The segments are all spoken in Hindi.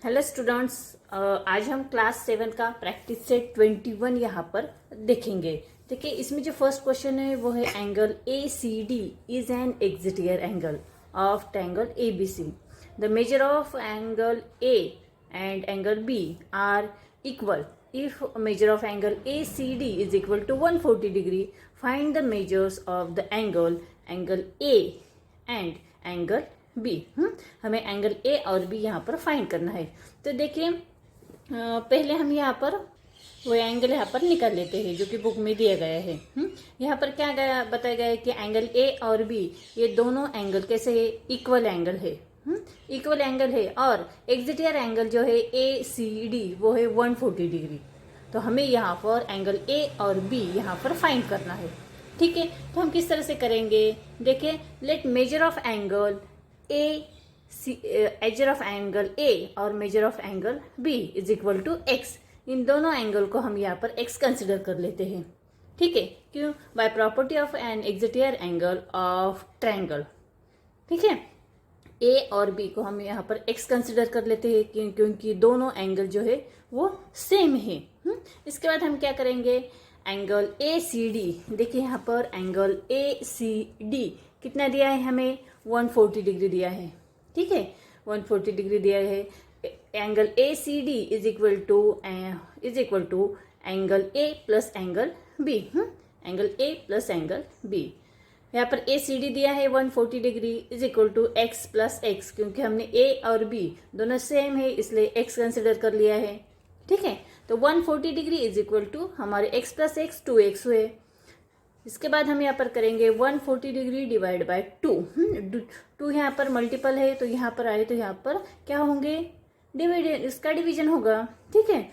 हेलो स्टूडेंट्स, आज हम क्लास 7 का प्रैक्टिस सेट 21 यहाँ पर देखेंगे। देखिए, इसमें जो फर्स्ट क्वेश्चन है वो है angle A C D is an exterior angle of triangle A B C. The measure of angle A and angle B are equal if measure of angle A C D is equal to 140 degree. Find the measures of the angle A and angle B. हमें एंगल ए और बी यहाँ पर फाइंड करना है। तो देखिए, पहले हम यहाँ पर वो एंगल यहाँ पर निकाल लेते हैं जो कि बुक में दिया गया है। यहाँ पर क्या बताया गया है कि एंगल ए और बी ये दोनों एंगल कैसे है, इक्वल एंगल है। इक्वल एंगल है और एक्सिटियर एंगल जो है ए सी डी वो है 140 डिग्री। तो हमें यहाँ पर एंगल ए और बी यहाँ पर फाइंड करना है। ठीक है, तो हम किस तरह से करेंगे? देखिए, let measure of angle measure of angle A और measure of angle B is equal to x. इन दोनों एंगल को हम यहाँ पर एक्स कंसिडर कर लेते हैं। ठीक है, क्यों? By property of an exterior angle of triangle. ठीक है, ए और बी को हम यहाँ पर एक्स कंसिडर कर लेते हैं क्योंकि दोनों एंगल जो है वो सेम है। इसके बाद हम क्या करेंगे? एंगल ए सी डी, देखिए यहाँ पर एंगल ए सी डी कितना दिया है हमें? 140 डिग्री दिया है। ठीक है, 140 डिग्री दिया है। Angle A C D is equal to angle A plus angle B. Angle A plus angle B, यहाँ पर ए सी डी दिया है 140 degree is equal to x plus x, क्योंकि हमने ए और बी दोनों सेम है इसलिए एक्स कंसिडर कर लिया है। ठीक है, तो 140 डिग्री इज इक्वल टू हमारे एक्स प्लस एक्स 2x हुए। इसके बाद हम यहाँ पर करेंगे 140 डिग्री डिवाइड बाय 2। 2 यहाँ पर मल्टीपल है तो यहाँ पर आए तो यहाँ पर क्या होंगे? डिविजन, इसका डिवीजन होगा। ठीक है,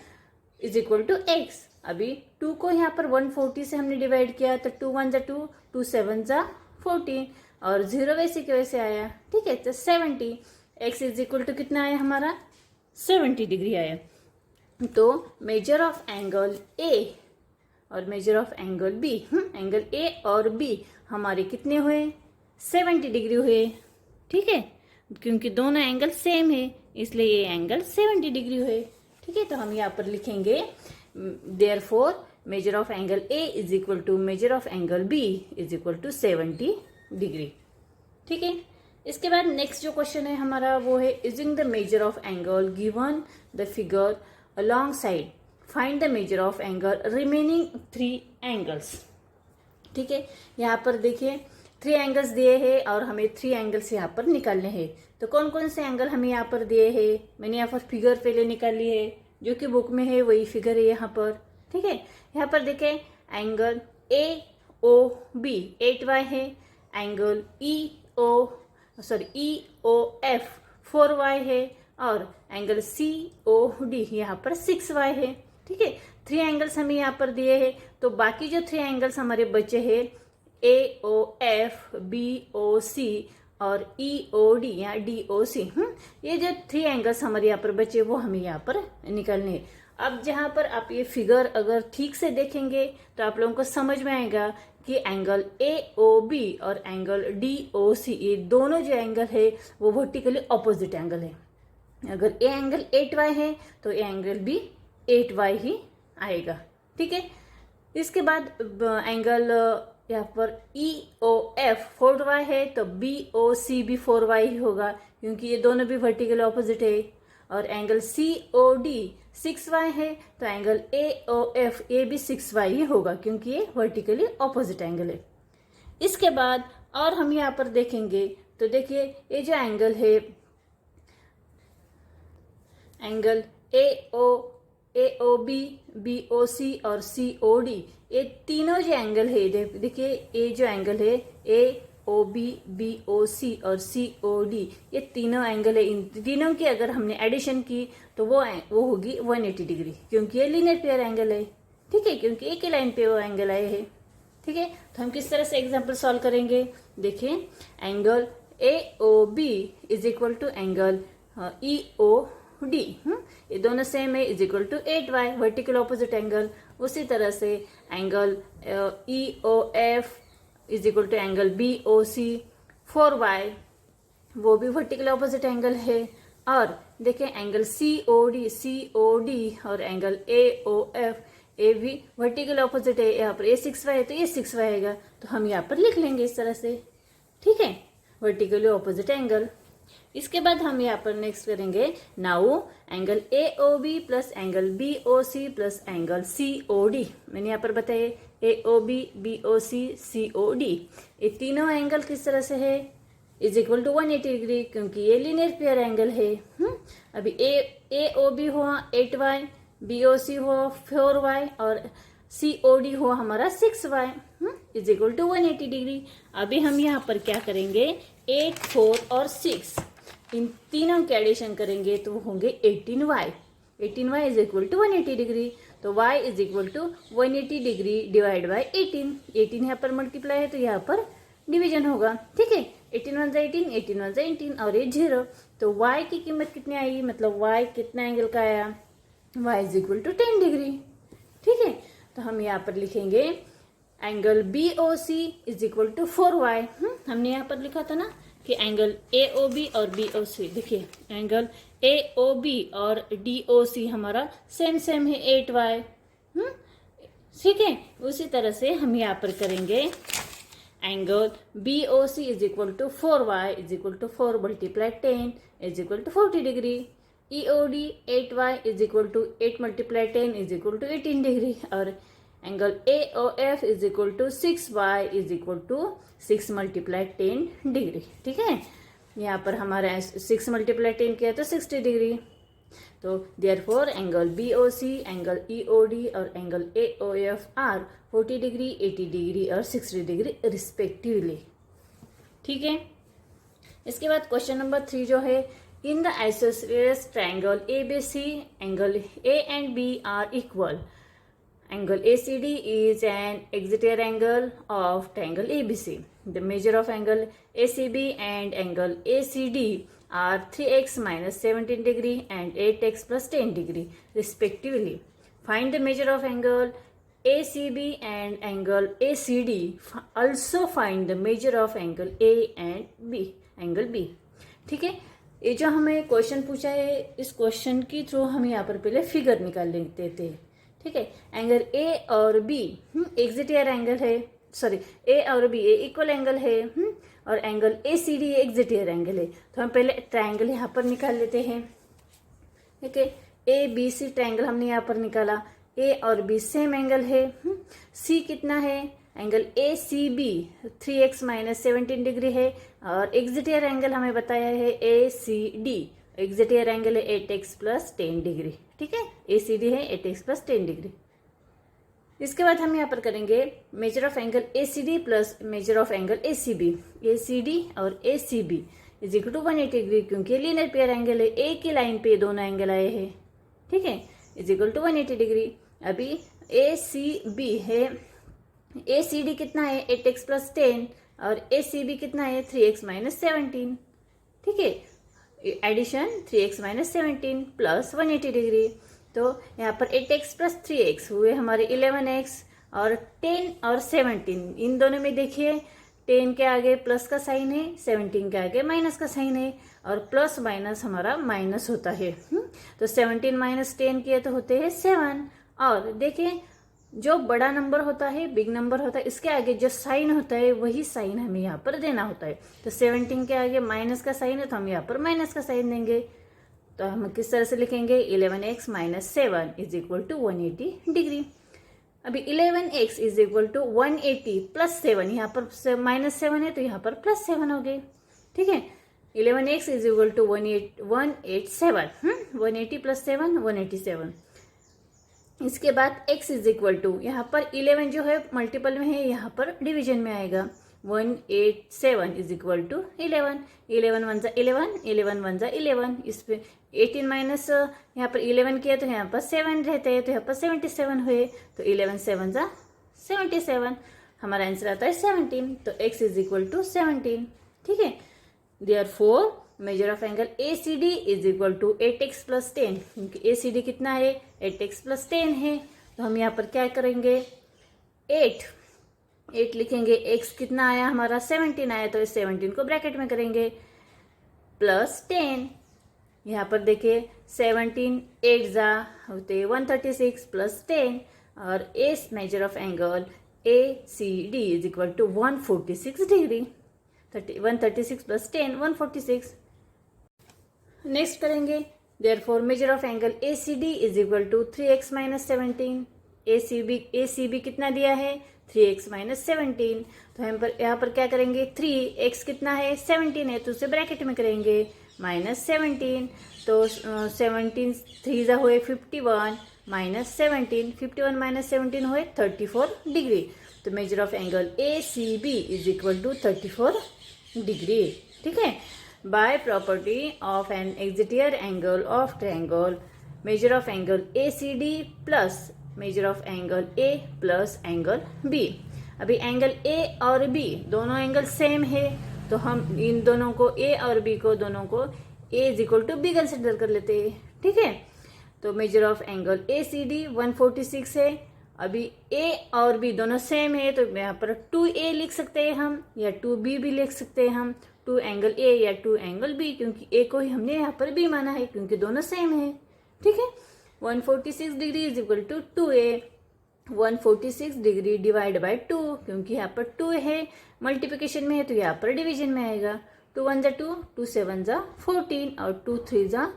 इज इक्वल टू एक्स। अभी 2 को यहाँ पर 140 से हमने डिवाइड किया तो 2 1 जा 2, 2 7 जा 40 और 0 वैसे के वैसे आया। ठीक है, तो 70। एक्स इज इक्वल टू कितना आया हमारा? 70 डिग्री आया। तो मेजर ऑफ एंगल ए और measure of angle B, angle A और बी हमारे कितने हुए? 70 डिग्री हुए। ठीक है, क्योंकि दोनों एंगल सेम है इसलिए ये एंगल 70 डिग्री हुए। ठीक है, तो हम यहाँ पर लिखेंगे therefore measure of angle A is equal to measure of angle B is equal to 70 degree. ठीक है, इसके बाद नेक्स्ट जो क्वेश्चन है हमारा वो है using the measure of angle given the figure along side find the measure of angle remaining 3 angles. ठीक है, यहाँ पर देखिए 3 एंगल्स दिए हैं और हमें 3 एंगल्स यहाँ पर निकालने हैं। तो कौन कौन से एंगल हमें यहाँ पर दिए हैं? मैंने यहाँ पर फिगर पहले निकाली है जो कि बुक में है, वही फिगर है यहाँ पर। ठीक है, यहाँ पर देखें angle A O B 8y है, angle E O F 4y है और एंगल सी ओ डी यहाँ पर 6y है। ठीक है, 3 एंगल्स हमें यहाँ पर दिए हैं। तो बाकी जो 3 एंगल्स हमारे बचे हैं ए O F, B O C और ई ओ डी या डी ओ सी, ये जो 3 एंगल्स हमारे यहाँ पर बचे वो हमें यहाँ पर निकालने हैं। अब जहाँ पर आप ये फिगर अगर ठीक से देखेंगे तो आप लोगों को समझ में आएगा कि एंगल ए ओ बी और एंगल डी ओ सी ये दोनों जो एंगल है वो वर्टिकली ऑपोजिट एंगल है। अगर ए एंगल 8y है तो ए एंगल भी 8y ही आएगा। ठीक है, इसके बाद एंगल यहाँ पर ई ओ एफ 4y है तो बी ओ सी भी 4y ही होगा क्योंकि ये दोनों भी वर्टिकली ऑपोजिट है। और angle C O D 6y है तो एंगल ए ओ एफ ये भी 6y ही होगा क्योंकि ये वर्टिकली ऑपोजिट एंगल है। इसके बाद और हम यहाँ पर देखेंगे तो देखिए ये जो एंगल है angle A O B, B O C और सी ओ डी ये तीनों जो एंगल है, देखिए ये जो एंगल है ए O B, B O C और सी ओ डी ये तीनों एंगल है। इन तीनों की अगर हमने एडिशन की तो वो होगी 180 डिग्री क्योंकि ये लीनियर पेयर एंगल है। ठीक है, क्योंकि एक ही लाइन पे वो एंगल आए हैं। ठीक है, तो हम किस तरह से एग्जाम्पल सॉल्व करेंगे? देखिए angle A O B is equal to angle E O D, ये दोनों सेम है is equal to 8y vertical opposite angle. उसी तरह से angle E O F is equal to angle B O C 4y वो भी वर्टिकल ऑपोजिट एंगल है। और देखें एंगल COD और एंगल AOF, ए भी वर्टिकल ऑपोजिट है, यहाँ पर A6Y है तो ये 6Y आएगा, तो हम यहाँ पर लिख लेंगे इस तरह से, ठीक है, वर्टिकली ऑपोजिट एंगल। इसके बाद हम यहाँ पर नेक्स्ट करेंगे now angle AOB plus angle BOC plus angle COD। मैंने यहाँ पर बताया AOB, BOC, COD, ये तीनों एंगल किस तरह से है, इज इक्वल टू 180 डिग्री, क्योंकि ये लीनियर पेयर एंगल है। अभी AOB हुआ 8Y, BOC हुआ 4Y और COD हुआ हमारा 6Y, is equal to 180 degree. अभी हम यहाँ पर क्या करेंगे, 8, 4 और 6 इन तीनों के एडिशन करेंगे तो वो होंगे 18Y। 18Y is equal to 180 degree, तो Y is equal to 180 degree divide by 18। 18 यहाँ पर मल्टीप्लाई है तो यहाँ पर डिवीजन होगा, ठीक है, 18 1 18, 18 1 18 और ये 0, तो Y की कीमत कितनी आई, मतलब Y कितना एंगल का आया, Y is equal to 10 degree, ठीक है। तो हम यहाँ पर लिखेंगे angle BOC is equal to 4Y। हमने यहाँ पर लिखा था ना कि एंगल AOB और BOC, देखिए एंगल AOB और DOC हमारा सेम है 8Y, ठीक है। उसी तरह से हम यहाँ पर करेंगे angle BOC is equal to 4Y is equal to 4 multiply 10 is equal to 40 degree. EOD 8Y is equal to 8 multiply 10 is equal to 18 degree और angle AOF is equal to 6Y is equal to 6 multiply 10 degree, ठीक है। यहाँ पर हमारा 6 मल्टीप्लाई 10 किया तो 60 डिग्री, तो therefore angle BOC, angle EOD और angle AOF are 40 degree, 80 degree और 60 डिग्री रिस्पेक्टिवली, ठीक है। इसके बाद क्वेश्चन नंबर 3 जो है, in the isosceles triangle ABC angle A and B are equal. Angle ACD is an exterior angle of triangle ABC. The measure of angle ACB and angle ACD are 3x minus 17 degree and 8x plus 10 degree respectively. Find the measure of angle ACB and angle ACD. Also find the measure of angle A and B, angle B. ठीक है, ये जो हमें क्वेश्चन पूछा है, इस क्वेश्चन के थ्रू हम यहाँ पर पहले फिगर निकाल लेते थे, ठीक है। एंगल A और B एक्सिटियर एंगल है, सॉरी A और B इक्वल एंगल है, और एंगल ACD एक्सिटियर एंगल है। तो हम पहले ट्रायंगल यहाँ पर निकाल लेते हैं, ठीक है। ABC ट्रायंगल हमने यहाँ पर निकाला, A और B सेम एंगल है, C कितना है, angle ACB 3x minus 17 degree है, और एक्सिटियर एंगल हमें बताया है ACD, एक्सिटियर एंगल है 8x प्लस 10 डिग्री, ठीक है। ACD है 8x प्लस 10 डिग्री। इसके बाद हम यहाँ पर करेंगे measure of angle ACD plus measure of angle ACB। ACD और ACB is equal to 180 degree, क्योंकि लीनियर पेयर एंगल है, एक ही लाइन पे दोनों एंगल आए हैं, ठीक है, इज इक्वल टू 180 डिग्री। अभी ACB है, ACD कितना है 8x प्लस 10 और ACB कितना है 3x माइनस 17, ठीक है। Addition 3x minus 17 plus 180 degree, तो यहाँ पर 8x प्लस 3x हुए हमारे 11x, और 10 और 17 इन दोनों में देखिए 10 के आगे प्लस का साइन है, 17 के आगे माइनस का साइन है, और प्लस माइनस हमारा माइनस होता है, तो 17 माइनस 10 किए तो होते हैं 7। और देखिए जो बड़ा नंबर होता है, बिग नंबर होता है, इसके आगे जो साइन होता है वही साइन हमें यहाँ पर देना होता है। तो 17 के आगे माइनस का साइन है तो हम यहाँ पर माइनस का साइन देंगे। तो हम किस तरह से लिखेंगे, 11x minus 7 is equal to 180 degree. अभी 11x is equal to 180 plus 7, यहाँ पर माइनस 7 है तो यहाँ पर प्लस 7 हो गए, ठीक है। 11x is equal to 187, 180 plus 7 187। इसके बाद x इज इक्वल टू, यहाँ पर 11 जो है मल्टीपल में है, यहाँ पर डिवीजन में आएगा, 187 इज इक्वल टू 11, 11 1 जा 11, 11 1 जा 11, इस पे 18 माइनस यहाँ पर 11 किया तो यहाँ पर 7 रहते हैं, तो यहाँ पर 77 हुए, तो 11 7 जा 77, हमारा आंसर आता है 17, तो x इज इक्वल टू 17, ठीक है। Therefore measure of angle ACD is equal to 8x plus 10, क्योंकि ACD कितना है 8x प्लस 10 है, तो हम यहाँ पर क्या करेंगे 8 लिखेंगे, x कितना आया हमारा 17 आया, तो इस 17 को ब्रैकेट में करेंगे, प्लस 10 यहाँ पर देखिए 17 8 जा होते 136 प्लस 10 और as measure of angle ACD is equal to 146 degree. 136 plus 10 146. Next करेंगे. Therefore measure of angle ACD is equal to 3x minus 17. ACB कितना दिया है 3x माइनस 17. तो हम यहाँ पर क्या करेंगे 3x कितना है 17 है तो उसे ब्रैकेट में करेंगे माइनस 17. तो 17 3 जा हुए 51 माइनस 17 51 माइनस 17 हुए 34 डिग्री. तो measure of angle ACB is equal to 34 degree. ठीक है. By property of an exterior angle of triangle measure of angle ACD plus measure of angle A plus angle B. अभी एंगल A और B दोनों एंगल सेम है तो हम इन दोनों को A और B को दोनों को A is equal to B consider कर लेते हैं. ठीक है. तो मेजर ऑफ एंगल ACD 146 है. अभी A और B दोनों सेम है तो यहाँ पर 2A लिख सकते हैं हम या 2B भी लिख सकते हैं हम. 2 एंगल A या 2 एंगल B क्योंकि A को ही हमने यहाँ पर B माना है क्योंकि दोनों सेम है. ठीक है. 146 degree is equal to 2A. 146 degree divide by 2 क्योंकि यहाँ पर 2 है मल्टीप्लिकेशन में है तो यहाँ पर डिवीजन में आएगा. 2 1 जा 2 2 7 जा 14 और 2 3 जा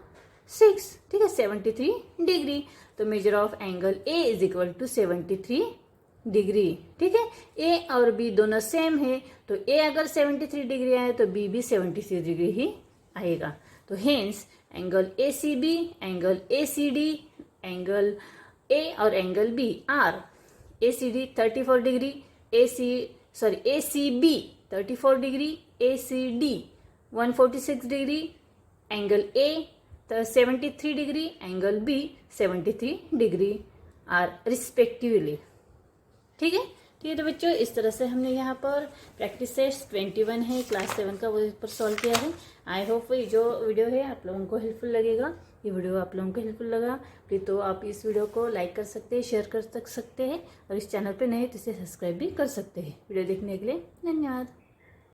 6. ठीक है. 73 डिग्री. तो measure of angle A is equal to 73 degree. ठीक है. A और B दोनों सेम है तो A अगर 73 डिग्री आए तो B भी 73 डिग्री ही आएगा. तो hence angle ACB angle ACD angle A और angle B are ACD 34 degree ACB 34 degree ACD 146 degree angle A 73 degree angle B 73 degree are respectively. ठीक है. ठीक है. तो बच्चों इस तरह से हमने यहाँ पर प्रैक्टिस सेट 21 है क्लास 7 का वो इस पर सॉल्व किया है. आई होप ये जो वीडियो है आप लोगों को हेल्पफुल लगेगा. ये वीडियो आप लोगों को हेल्पफुल लगा प्लीज तो आप इस वीडियो को लाइक कर सकते हैं शेयर कर सकते हैं और इस चैनल पे नए तो इसे सब्सक्राइब भी कर सकते हैं. वीडियो देखने के लिए धन्यवाद.